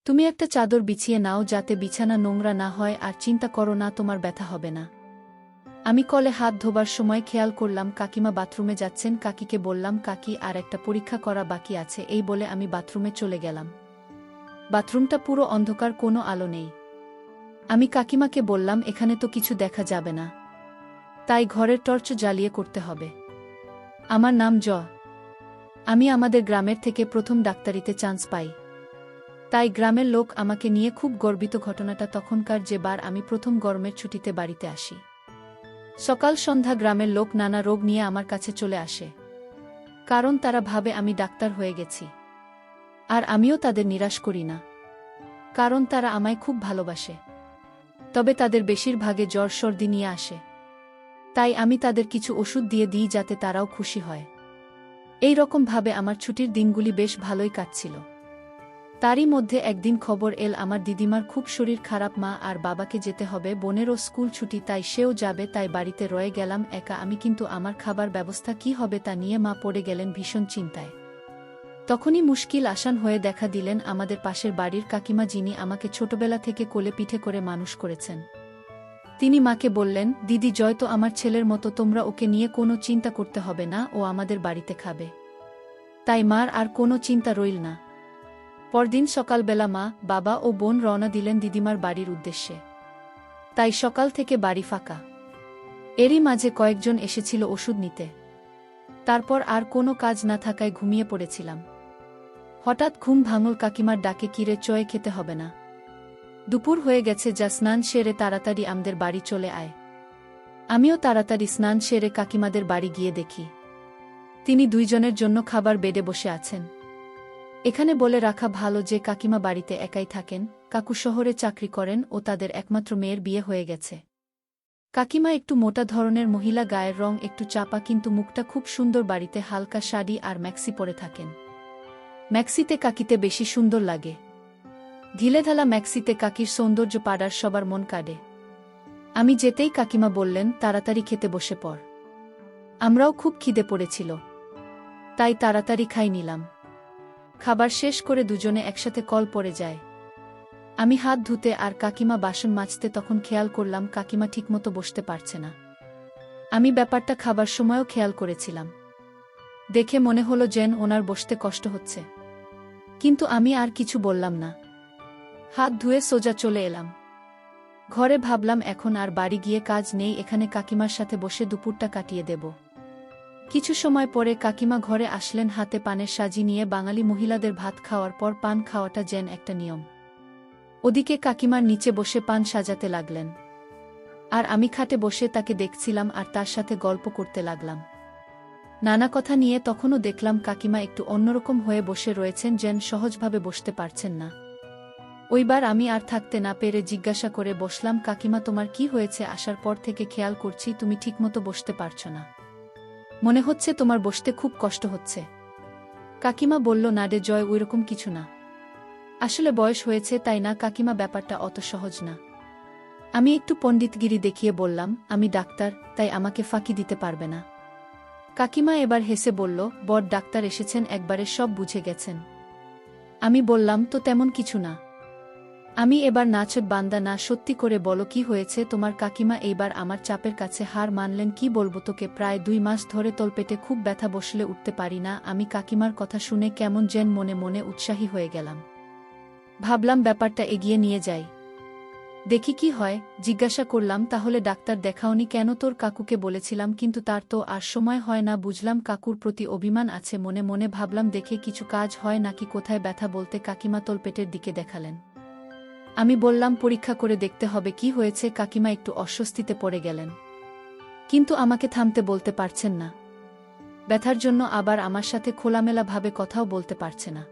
তুমি একটা চাদর বিছিয়ে নাও যাতে বিছানা নোংরা না হয়, আর চিন্তা করো না, তোমার ব্যথা হবে না। আমি কলে হাত ধোবার সময় খেয়াল করলাম কাকিমা বাথরুমে যাচ্ছেন। কাকিকে বললাম, কাকি, আর একটা পরীক্ষা করা বাকি আছে। এই বলে আমি বাথরুমে চলে গেলাম। বাথরুমটা পুরো অন্ধকার, কোনো আলো নেই। আমি কাকিমাকে বললাম, এখানে তো কিছু দেখা যাবে না, তাই ঘরের টর্চ জ্বালিয়ে করতে হবে। আমার নাম আমি আমাদের গ্রামের থেকে প্রথম ডাক্তারিতে চান্স পাই, তাই গ্রামের লোক আমাকে নিয়ে খুব গর্বিত। ঘটনাটা তখনকার, যে বার আমি প্রথম গরমের ছুটিতে বাড়িতে আসি। সকাল সন্ধ্যা গ্রামের লোক নানা রোগ নিয়ে আমার কাছে চলে আসে, কারণ তারা ভাবে আমি ডাক্তার হয়ে গেছি। আর আমিও তাদের নিরাশ করি না, কারণ তারা আমায় খুব ভালোবাসে। তবে তাদের বেশিরভাগে জ্বর সর্দি নিয়ে আসে, তাই আমি তাদের কিছু ওষুধ দিয়ে দিই যাতে তারাও খুশি হয়। এই রকম ভাবে আমার ছুটির দিনগুলি বেশ ভালোই কাটছিল। তারই মধ্যে একদিন খবর এল আমার দিদিমার খুব শরীর খারাপ। মা আর বাবাকে যেতে হবে, বোনেরও স্কুল ছুটি, তাই সেও যাবে। তাই বাড়িতে রয়ে গেলাম একা আমি। কিন্তু আমার খাবার ব্যবস্থা কি হবে তা নিয়ে মা পড়ে গেলেন ভীষণ চিন্তায়। তখনই মুশকিল আসান হয়ে দেখা দিলেন আমাদের পাশের বাড়ির কাকিমা, যিনি আমাকে ছোটবেলা থেকে কোলে পিঠে করে মানুষ করেছেন। তিনি মাকে বললেন, দিদি, জয় তো আমার ছেলের মতো, তোমরা ওকে নিয়ে কোনো চিন্তা করতে হবে না, ও আমাদের বাড়িতে খাবে। তাই মার আর কোনো চিন্তা রইল না। পরদিন সকালবেলা মা, বাবা ও বোন রওনা দিলেন দিদিমার বাড়ির উদ্দেশ্যে। তাই সকাল থেকে বাড়ি ফাঁকা। এরই মাঝে কয়েকজন এসেছিল ওষুধ নিতে। তারপর আর কোনো কাজ না থাকায় ঘুমিয়ে পড়েছিলাম। হঠাৎ ঘুম ভাঙল কাকিমার ডাকে, কিরে, চয়ে খেতে হবে না? দুপুর হয়ে গেছে, যা স্নান সেরে তাড়াতাড়ি আমাদের বাড়ি চলে আয়। আমিও তাড়াতাড়ি স্নান সেরে কাকিমাদের বাড়ি গিয়ে দেখি তিনি দুইজনের জন্য খাবার বেডে বসে আছেন। এখানে বলে রাখা ভালো যে কাকিমা বাড়িতে একাই থাকেন। কাকু শহরে চাকরি করেন ও তাদের একমাত্র মেয়ের বিয়ে হয়ে গেছে। কাকিমা একটু মোটা ধরনের মহিলা, গায়ের রং একটু চাপা, কিন্তু মুখটা খুব সুন্দর। বাড়িতে হালকা শাড়ি আর ম্যাক্সি পরে থাকেন। ম্যাক্সিতে কাকিতে বেশি সুন্দর লাগে। ঢিলেঢালা ম্যাক্সিতে কাকির সৌন্দর্য পাড়ার সবার মন কাড়ে। আমি যেতেই কাকিমা বললেন, তাড়াতাড়ি খেতে বসে পড়। আমরাও খুব খিদে পড়েছিল, তাই তাড়াতাড়ি খাই নিলাম। খাবার শেষ করে দুজনে একসাথে কল পড়ে যায়। আমি হাত ধুতে আর কাকিমা বাসন মাজতে। তখন খেয়াল করলাম কাকিমা ঠিকমতো বসতে পারছে না। আমি ব্যাপারটা খাবার সময়ও খেয়াল করেছিলাম। দেখে মনে হলো যেন ওনার বসতে কষ্ট হচ্ছে, কিন্তু আমি আর কিছু বললাম না। হাত ধুয়ে সোজা চলে এলাম ঘরে। ভাবলাম এখন আর বাড়ি গিয়ে কাজ নেই, এখানে কাকিমার সাথে বসে দুপুরটা কাটিয়ে দেব। কিছু সময় পরে কাকিমা ঘরে আসলেন হাতে পানের সাজি নিয়ে। বাঙালি মহিলাদের ভাত খাওয়ার পর পান খাওয়াটা যেন একটা নিয়ম। ওদিকে কাকিমার নিচে বসে পান সাজাতে লাগলেন, আর আমি খাটে বসে তাকে দেখছিলাম আর তার সাথে গল্প করতে লাগলাম নানা কথা নিয়ে। তখনও দেখলাম কাকিমা একটু অন্যরকম হয়ে বসে রয়েছেন, যেন সহজভাবে বসতে পারছেন না। ওইবার আমি আর থাকতে না পেরে জিজ্ঞাসা করে বসলাম, কাকিমা, তোমার কি হয়েছে? আসার পর থেকে খেয়াল করছি তুমি ঠিকমতো বসতে পারছো না, মনে হচ্ছে তোমার বসতে খুব কষ্ট হচ্ছে। কাকিমা বলল, না রে জয়, ওইরকম কিছু না, আসলে বয়স হয়েছে তাই। না কাকিমা, ব্যাপারটা অত সহজ না। আমি একটু পণ্ডিতগিরি দেখিয়ে বললাম, আমি ডাক্তার, তাই আমাকে ফাঁকি দিতে পারবে না। কাকিমা এবার হেসে বলল, বড় ডাক্তার এসেছেন, একবারে সব বুঝে গেছেন। আমি বললাম, তো তেমন কিছু না। আমি এবার নাচট বান্দা না, সত্যি করে বলো কি হয়েছে তোমার? কাকিমা এইবার আমার চাপের কাছে হার মানলেন। কি বলবো তোকে, প্রায় 2 মাস ধরে তলপেটে খুব ব্যথা, বসলে উঠতে পারি না। আমি কাকিমার কথা শুনে কেমন যেন মনে মনে উৎসাহী হয়ে গেলাম। ভাবলাম ব্যাপারটা এগিয়ে নিয়ে যাই, দেখি কি হয়। জিজ্ঞাসা করলাম, তাহলে ডাক্তার দেখাওনি কেন? তোর কাকুকে বলেছিলাম, কিন্তু তার তো আর সময় হয় না। বুঝলাম কাকুর প্রতি অভিমান আছে। মনে মনে ভাবলাম, দেখে কিছু কাজ হয় নাকি। কোথায় ব্যথা? বলতে কাকিমা তলপেটের দিকে দেখালেন। আমি বললাম, পরীক্ষা করে দেখতে হবে কি হয়েছে। কাকিমা একটু অস্বস্তিতে পড়ে গেলেন, কিন্তু আমাকে থামতে বলতে পারছেন না। ব্যথার জন্য আবার আমার সাথে খোলামেলা ভাবে কথাও বলতে পারছে না।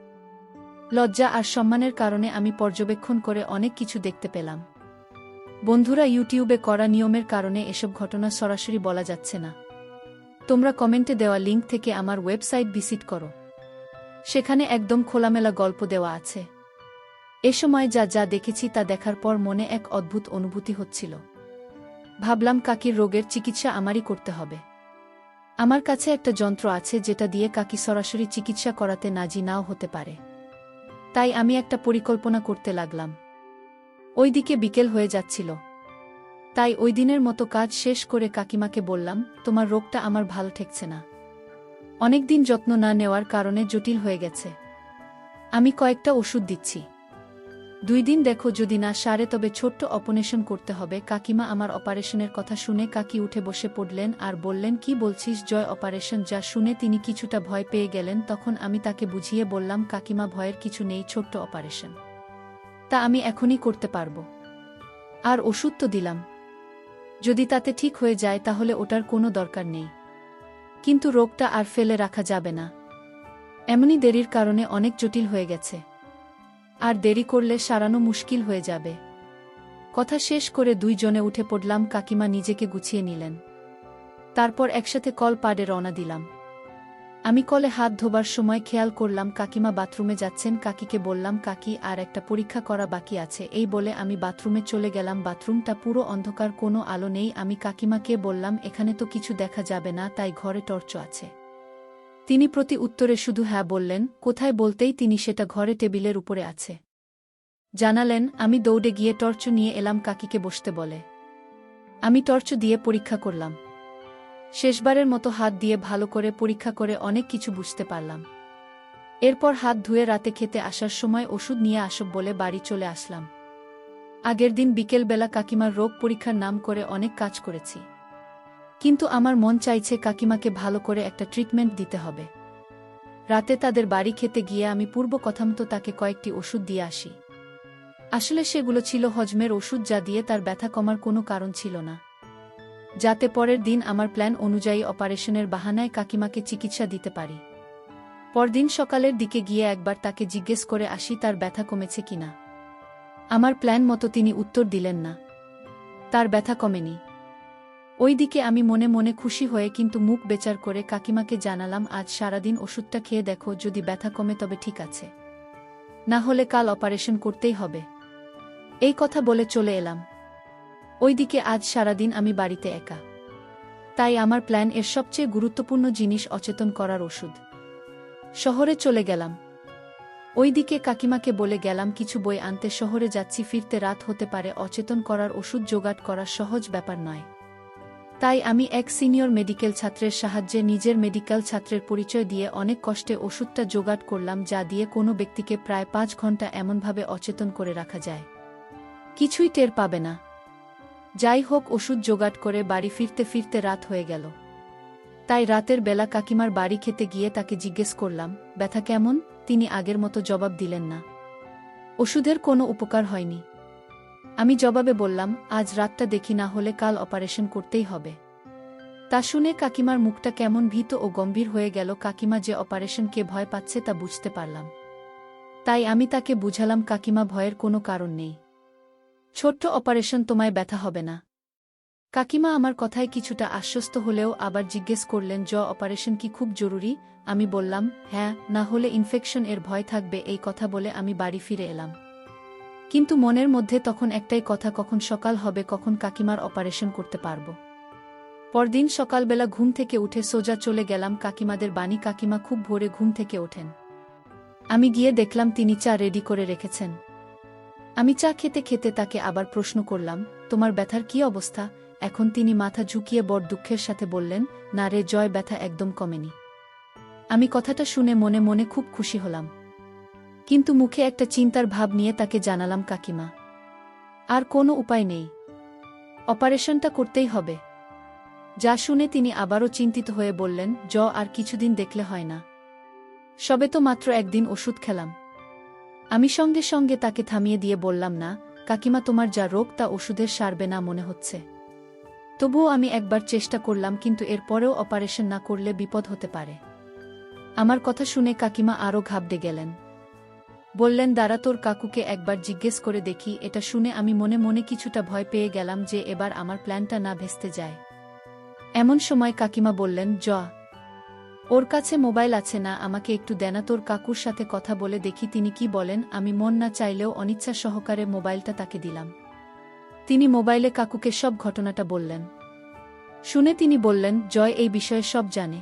লজ্জা আর সম্মানের কারণে আমি পর্যবেক্ষণ করে অনেক কিছু দেখতে পেলাম। বন্ধুরা, ইউটিউবে করা নিয়মের কারণে এসব ঘটনা সরাসরি বলা যাচ্ছে না। তোমরা কমেন্টে দেওয়া লিঙ্ক থেকে আমার ওয়েবসাইট ভিজিট করো, সেখানে একদম খোলামেলা গল্প দেওয়া আছে। এ সময় যা যা দেখেছি তা দেখার পর মনে এক অদ্ভুত অনুভূতি হচ্ছিল। ভাবলাম, কাকির রোগের চিকিৎসা আমারই করতে হবে। আমার কাছে একটা যন্ত্র আছে যেটা দিয়ে কাকি সরাসরি চিকিৎসা করাতে নাজি নাও হতে পারে। তাই আমি একটা পরিকল্পনা করতে লাগলাম। ওইদিকে বিকেল হয়ে যাচ্ছিল। তাই ওই দিনের মতো কাজ শেষ করে কাকিমাকে বললাম, তোমার রোগটা আমার ভালো ঠেকছে না। অনেকদিন যত্ন না নেওয়ার কারণে জটিল হয়ে গেছে। আমি কয়েকটা ওষুধ দিচ্ছি। 2 দিন দেখো, যদি না সারে তবে ছোট্ট অপারেশন করতে হবে। কাকিমা আমার অপারেশনের কথা শুনে কাকি উঠে বসে পড়লেন আর বললেন, কি বলছিস জয়, অপারেশন? যা শুনে তিনি কিছুটা ভয় পেয়ে গেলেন। তখন আমি তাকে বুঝিয়ে বললাম, কাকিমা ভয়ের কিছু নেই, ছোট্ট অপারেশন। তা আমি এখনই করতে পারবো। আর ওষুধ তো দিলাম। যদি তাতে ঠিক হয়ে যায় তাহলে ওটার কোনো দরকার নেই। কিন্তু রোগটা আর ফেলে রাখা যাবে না। এমনি দেরির কারণে অনেক জটিল হয়ে গেছে। আর দেরি করলে সারানো মুশকিল হয়ে যাবে। কথা শেষ করে 2 জনে উঠে পড়লাম। কাকিমা নিজেকে গুছিয়ে নিলেন। তারপর একসাথে কল পাড়ে রওনা দিলাম। আমি কলে হাত ধোবার সময় খেয়াল করলাম কাকিমা বাথরুমে যাচ্ছেন। কাকিকে বললাম, কাকি আর একটা পরীক্ষা করা বাকি আছে। এই বলে আমি বাথরুমে চলে গেলাম। বাথরুমটা পুরো অন্ধকার, কোনো আলো নেই। আমি কাকিমাকে বললাম, এখানে তো কিছু দেখা যাবে না, তাই ঘরে টর্চ আছে? তিনি প্রতি উত্তরে শুধু হ্যাঁ বললেন। কোথায় বলতেই তিনি সেটা ঘরে টেবিলের উপরে আছে জানালেন। আমি দৌড়ে গিয়ে টর্চ নিয়ে এলাম কাকিকে বসতে বলে। আমি টর্চ দিয়ে পরীক্ষা করলাম। শেষবারের মতো হাত দিয়ে ভালো করে পরীক্ষা করে অনেক কিছু বুঝতে পারলাম। এরপর হাত ধুয়ে রাতে খেতে আসার সময় ওষুধ নিয়ে আসব বলে বাড়ি চলে আসলাম। আগের দিন বিকেলবেলা কাকিমার রোগ পরীক্ষার নাম করে অনেক কাজ করেছি, কিন্তু আমার মন চাইছে কাকিমাকে ভালো করে একটা ট্রিটমেন্ট দিতে হবে। রাতে তাদের বাড়ি খেতে গিয়ে আমি পূর্ব কথামতো তাকে কয়েকটি ওষুধ দিয়ে আসি। আসলে সেগুলো ছিল হজমের ওষুধ, যা দিয়ে তার ব্যথা কমার কোনো কারণ ছিল না, যাতে পরের দিন আমার প্ল্যান অনুযায়ী অপারেশনের বাহানায় কাকিমাকে চিকিৎসা দিতে পারি। পরদিন সকালের দিকে গিয়ে একবার তাকে জিজ্ঞেস করে আসি তার ব্যথা কমেছে কিনা। আমার প্ল্যান মতো তিনি উত্তর দিলেন না, তার ব্যথা কমেনি। ওইদিকে আমি মনে মনে খুশি হয়ে কিন্তু মুখ বেচার করে কাকিমাকে জানালাম, আজ সারাদিন ওষুধটা খেয়ে দেখো, যদি ব্যথা কমে তবে ঠিক আছে, না হলে কাল অপারেশন করতেই হবে। এই কথা বলে চলে এলাম। ওইদিকে আজ সারাদিন আমি বাড়িতে একা। তাই আমার প্ল্যান এর সবচেয়ে গুরুত্বপূর্ণ জিনিস অচেতন করার ওষুধ। শহরে চলে গেলাম। ওইদিকে কাকিমাকে বলে গেলাম কিছু বই আনতে, শহরে যাচ্ছি, ফিরতে রাত হতে পারে, অচেতন করার ওষুধ জোগাড় করা সহজ ব্যাপার নয়। তাই আমি এক সিনিয়র মেডিকেল ছাত্রের সাহায্যে নিজের মেডিকেল ছাত্রের পরিচয় দিয়ে অনেক কষ্টে ওষুধটা জোগাড় করলাম, যা দিয়ে কোনো ব্যক্তিকে প্রায় 5 ঘন্টা এমনভাবে অচেতন করে রাখা যায়, কিছুই টের পাবে না। যাই হোক, ওষুধ জোগাড় করে বাড়ি ফিরতে ফিরতে রাত হয়ে গেল। তাই রাতের বেলা কাকিমার বাড়ি খেতে গিয়ে তাকে জিজ্ঞেস করলাম, ব্যথা কেমন? তিনি আগের মতো জবাব দিলেন না। ওষুধের কোনো উপকার হয়নি। আমি জবাবে বললাম, আজ রাতটা দেখি, না হলে কাল অপারেশন করতেই হবে। তা শুনে কাকিমার মুখটা কেমন ভীত ও গম্ভীর হয়ে গেল। কাকিমা যে অপারেশনকে ভয় পাচ্ছে তা বুঝতে পারলাম। তাই আমি তাকে বুঝালাম, কাকিমা ভয়ের কোনো কারণ নেই, ছোট্ট অপারেশন, তোমায় ব্যথা হবে না। কাকিমা আমার কথায় কিছুটা আশ্বস্ত হলেও আবার জিজ্ঞেস করলেন, অপারেশন কি খুব জরুরি? আমি বললাম, হ্যাঁ, না হলে ইনফেকশন এর ভয় থাকবে। এই কথা বলে আমি বাড়ি ফিরে এলাম। কিন্তু মনের মধ্যে তখন একটাই কথা, কখন সকাল হবে, কখন কাকিমার অপারেশন করতে পারব। পরদিন সকালবেলা ঘুম থেকে উঠে সোজা চলে গেলাম কাকিমাদের বাড়ি। কাকিমা খুব ভোরে ঘুম থেকে ওঠেন। আমি গিয়ে দেখলাম তিনি চা রেডি করে রেখেছেন। আমি চা খেতে খেতে তাকে আবার প্রশ্ন করলাম, তোমার ব্যথার কি অবস্থা এখন? তিনি মাথা ঝুঁকিয়ে বড় দুঃখের সাথে বললেন, না রে জয়, ব্যথা একদম কমেনি। আমি কথাটা শুনে মনে মনে খুব খুশি হলাম, কিন্তু মুখে একটা চিন্তার ভাব নিয়ে তাকে জানালাম, কাকিমা, আর কোনো উপায় নেই, অপারেশনটা করতেই হবে। যা শুনে তিনি আবারও চিন্তিত হয়ে বললেন, আর কিছুদিন দেখলে হয় না? সবে তো মাত্র একদিন ওষুধ খেলাম। আমি সঙ্গে সঙ্গে তাকে থামিয়ে দিয়ে বললাম, না কাকিমা, তোমার যা রোগ তা ওষুধের সারবে না মনে হচ্ছে। তবুও আমি একবার চেষ্টা করলাম, কিন্তু এরপরেও অপারেশন না করলে বিপদ হতে পারে। আমার কথা শুনে কাকিমা আরও ঘাবড়ে গেলেন। বললেন, দাঁড়া, তোর কাকুকে একবার জিজ্ঞেস করে দেখি। এটা শুনে আমি মনে মনে কিছুটা ভয় পেয়ে গেলাম যে এবার আমার প্ল্যানটা না ভেস্তে যায়। এমন সময় কাকিমা বললেন, ওর কাছে মোবাইল আছে না? আমাকে একটু দেনা, তোর কাকুর সাথে কথা বলে দেখি তিনি কি বলেন। আমি মন না চাইলেও অনিচ্ছা সহকারে মোবাইলটা তাকে দিলাম। তিনি মোবাইলে কাকুকে সব ঘটনাটা বললেন। শুনে তিনি বললেন, এই বিষয়ে সব জানে,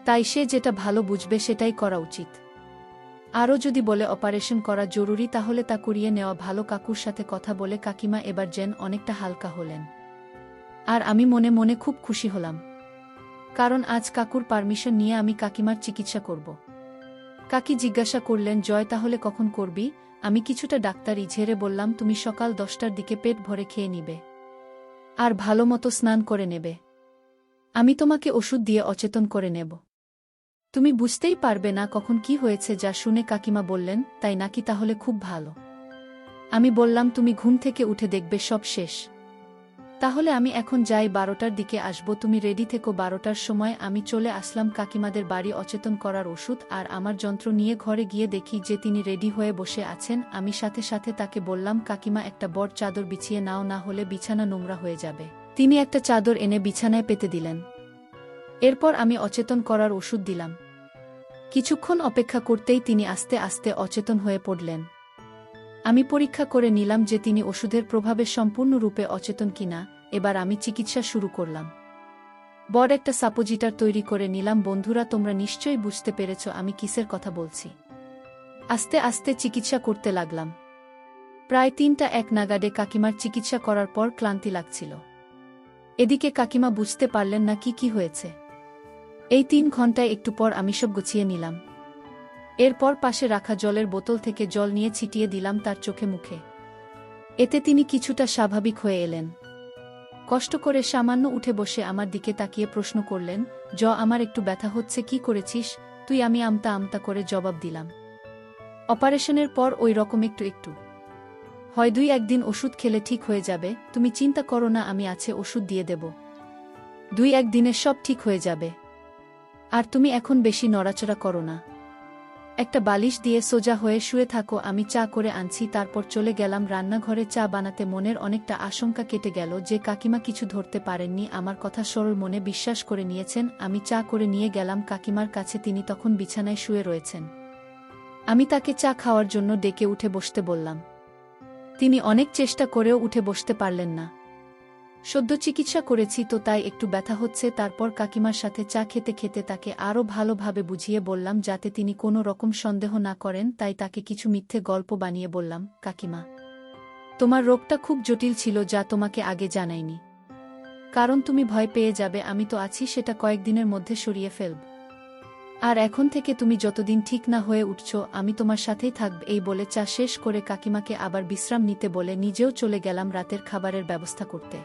তাই সে যেটা ভালো বুঝবে সেটাই করা উচিত। আরও যদি বলে অপারেশন করা জরুরি তাহলে তা করিয়ে নেওয়া ভালো। কাকুর সাথে কথা বলে কাকিমা এবার যেন অনেকটা হালকা হলেন। আর আমি মনে মনে খুব খুশি হলাম, কারণ আজ কাকুর পারমিশন নিয়ে আমি কাকিমার চিকিৎসা করব। কাকি জিজ্ঞাসা করলেন, জয় তাহলে কখন করবি? আমি কিছুটা ডাক্তারি ঝেড়ে বললাম, তুমি সকাল 10টার দিকে পেট ভরে খেয়ে নিবে আর ভালোমতো স্নান করে নেবে। আমি তোমাকে ওষুধ দিয়ে অচেতন করে নেব, তুমি বুঝতেই পারবে না কখন কি হয়েছে। যা শুনে কাকিমা বললেন, তাই নাকি, তাহলে খুব ভালো। আমি বললাম, তুমি ঘুম থেকে উঠে দেখবে সব শেষ। তাহলে আমি এখন যাই, 12টার দিকে আসব, তুমি রেডি থেকো। 12টার সময় আমি চলে আসলাম কাকিমাদের বাড়ি অচেতন করার ওষুধ আর আমার যন্ত্র নিয়ে। ঘরে গিয়ে দেখি যে তিনি রেডি হয়ে বসে আছেন। আমি সাথে সাথে তাকে বললাম, কাকিমা একটা বড় চাদর বিছিয়ে নাও, না হলে বিছানা নোংরা হয়ে যাবে। তিনি একটা চাদর এনে বিছানায় পেতে দিলেন। এরপর আমি অচেতন করার ওষুধ দিলাম। কিছুক্ষণ অপেক্ষা করতেই তিনি আস্তে আস্তে অচেতন হয়ে পড়লেন। আমি পরীক্ষা করে নিলাম যে তিনি ওষুধের প্রভাবে সম্পূর্ণরূপে অচেতন কিনা। এবার আমি চিকিৎসা শুরু করলাম। বড় একটা সাপোজিটার তৈরি করে নিলাম। বন্ধুরা, তোমরা নিশ্চয়ই বুঝতে পেরেছ আমি কিসের কথা বলছি। আস্তে আস্তে চিকিৎসা করতে লাগলাম। প্রায় 3টা 1 নাগাদে কাকিমার চিকিৎসা করার পর ক্লান্তি লাগছিল। এদিকে কাকিমা বুঝতে পারলেন না কি হয়েছে। এই 3 ঘন্টায় একটু পর আমি সব গুছিয়ে নিলাম। এরপর পাশে রাখা জলের বোতল থেকে জল নিয়ে ছিটিয়ে দিলাম তার চোখে মুখে। এতে তিনি কিছুটা স্বাভাবিক হয়ে এলেন। কষ্ট করে সামান্য উঠে বসে আমার দিকে তাকিয়ে প্রশ্ন করলেন, আমার একটু ব্যথা হচ্ছে, কি করেছিস তুই? আমি আমতা আমতা করে জবাব দিলাম, অপারেশনের পর ওই রকম একটু একটু হয়, 2-1 দিন ওষুধ খেলে ঠিক হয়ে যাবে, তুমি চিন্তা করো না, আমি আছে, ওষুধ দিয়ে দেব, 2-1 দিনে সব ঠিক হয়ে যাবে। আর তুমি এখন বেশি নড়াচড়া করো না, একটা বালিশ দিয়ে সোজা হয়ে শুয়ে থাকো, আমি চা করে আনছি। তারপর চলে গেলাম রান্নাঘরে চা বানাতে। মনের অনেকটা আশঙ্কা কেটে গেল যে কাকিমা কিছু ধরতে পারেননি, আমার কথা সরল মনে বিশ্বাস করে নিয়েছেন। আমি চা করে নিয়ে গেলাম কাকিমার কাছে। তিনি তখন বিছানায় শুয়ে রয়েছেন। আমি তাকে চা খাওয়ার জন্য ডেকে উঠে বসতে বললাম। তিনি অনেক চেষ্টা করেও উঠে বসতে পারলেন না। সদ্য চিকিৎসা করেছি তো, তাই একটু ব্যথা হচ্ছে। তারপর কাকিমার সাথে চা খেতে খেতে তাকে আরও ভালোভাবে বুঝিয়ে বললাম যাতে তিনি কোনো রকম সন্দেহ না করেন। তাই তাকে কিছু মিথ্যে গল্প বানিয়ে বললাম, কাকিমা, তোমার রোগটা খুব জটিল ছিল, যা তোমাকে আগে জানাইনি। কারণ তুমি ভয় পেয়ে যাবে, আমি তো আছি, সেটা কয়েকদিনের মধ্যে সরিয়ে ফেলব। আর এখন থেকে তুমি যতদিন ঠিক না হয়ে উঠছ, আমি তোমার সাথেই থাকব। এই বলে চা শেষ করে কাকিমাকে আবার বিশ্রাম নিতে বলে নিজেও চলে গেলাম রাতের খাবারের ব্যবস্থা করতে।